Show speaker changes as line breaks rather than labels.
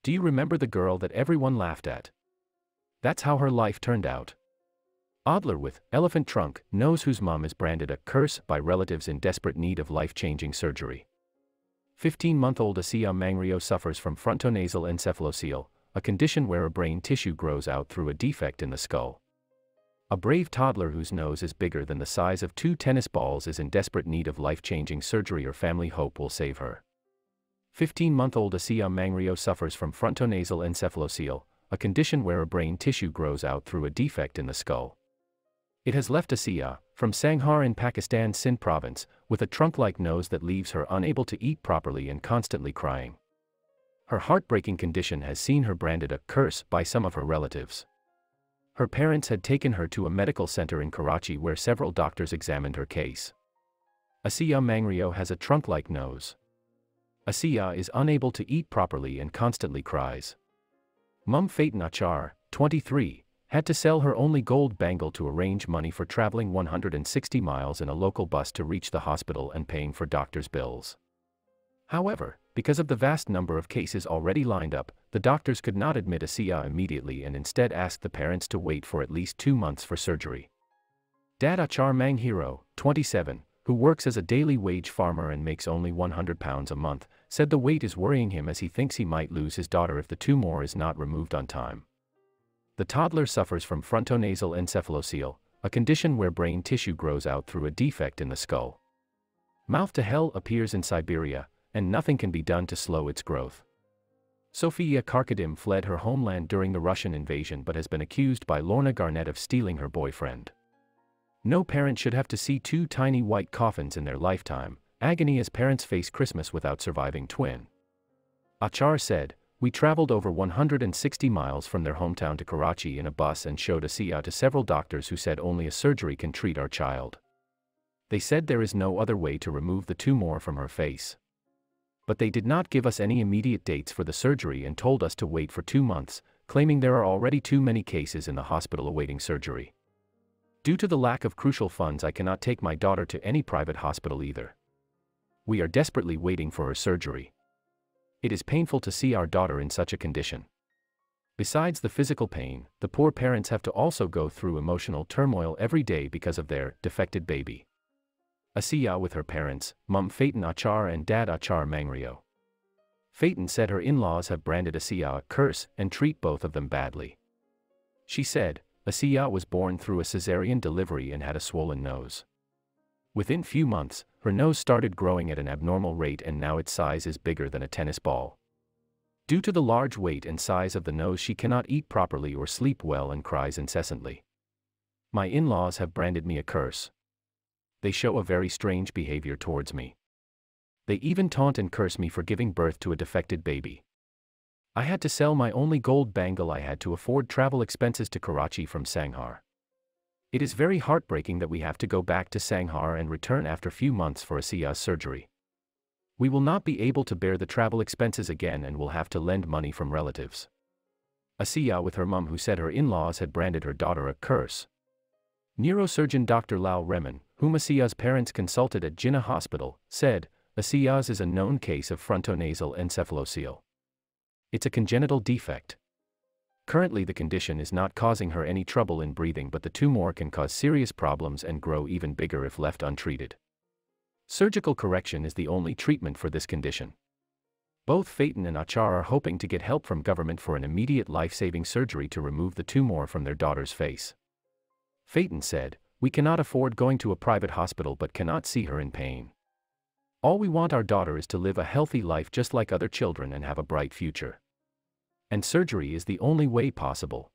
Do you remember the girl that everyone laughed at? That's how her life turned out. Adler with elephant trunk knows whose mom is branded a curse by relatives in desperate need of life-changing surgery. 15-month-old Asia Mangrio suffers from frontonasal encephalocele, a condition where a brain tissue grows out through a defect in the skull. A brave toddler whose nose is bigger than the size of 2 tennis balls is in desperate need of life-changing surgery, or family hope will save her. 15-month-old Asia Mangrio suffers from frontonasal encephalocele, a condition where a brain tissue grows out through a defect in the skull. It has left Asia, from Sanghar in Pakistan's Sindh province, with a trunk-like nose that leaves her unable to eat properly and constantly crying. Her heartbreaking condition has seen her branded a curse by some of her relatives. Her parents had taken her to a medical center in Karachi where several doctors examined her case. Asia Mangrio has a trunk-like nose. Asia is unable to eat properly and constantly cries. Mum Fatin Achar, 23, had to sell her only gold bangle to arrange money for traveling 160 miles in a local bus to reach the hospital and paying for doctors' bills. However, because of the vast number of cases already lined up, the doctors could not admit Asia immediately and instead asked the parents to wait for at least 2 months for surgery. Dad Achar Manghiro, 27, who works as a daily wage farmer and makes only £100 a month, said the wait is worrying him as he thinks he might lose his daughter if the tumor is not removed on time. The toddler suffers from frontonasal encephalocele, a condition where brain tissue grows out through a defect in the skull. Mouth to hell appears in Siberia, and nothing can be done to slow its growth. Sofia Karkadim fled her homeland during the Russian invasion but has been accused by Lorna Garnett of stealing her boyfriend. No parent should have to see 2 tiny white coffins in their lifetime, agony as parents face Christmas without surviving twin. Achar said, "We traveled over 160 miles from their hometown to Karachi in a bus and showed Asia to several doctors who said only a surgery can treat our child. They said there is no other way to remove the tumor from her face. But they did not give us any immediate dates for the surgery and told us to wait for 2 months, claiming there are already too many cases in the hospital awaiting surgery. Due to the lack of crucial funds, I cannot take my daughter to any private hospital either. We are desperately waiting for her surgery. It is painful to see our daughter in such a condition. Besides the physical pain, the poor parents have to also go through emotional turmoil every day because of their defected baby." Asia with her parents, Mum Fatin Achar and Dad Achar Mangrio. Fatin said her in-laws have branded Asia a curse and treat both of them badly. She said, Asia was born through a cesarean delivery and had a swollen nose. Within few months, her nose started growing at an abnormal rate and now its size is bigger than a tennis ball. Due to the large weight and size of the nose, she cannot eat properly or sleep well and cries incessantly. My in-laws have branded me a curse. They show a very strange behavior towards me. They even taunt and curse me for giving birth to a defected baby. I had to sell my only gold bangle I had to afford travel expenses to Karachi from Sanghar. It is very heartbreaking that we have to go back to Sanghar and return after few months for Asia's surgery. We will not be able to bear the travel expenses again and will have to lend money from relatives." Asia with her mum, who said her in-laws had branded her daughter a curse. Neurosurgeon Dr. Lal Reman, whom Asia's parents consulted at Jinnah Hospital, said, Asia's is a known case of frontonasal encephalocele. It's a congenital defect. Currently the condition is not causing her any trouble in breathing, but the tumor can cause serious problems and grow even bigger if left untreated. Surgical correction is the only treatment for this condition. Both Fatin and Achar are hoping to get help from government for an immediate life-saving surgery to remove the tumor from their daughter's face. Fatin said, "We cannot afford going to a private hospital but cannot see her in pain. All we want our daughter is to live a healthy life just like other children and have a bright future. And surgery is the only way possible."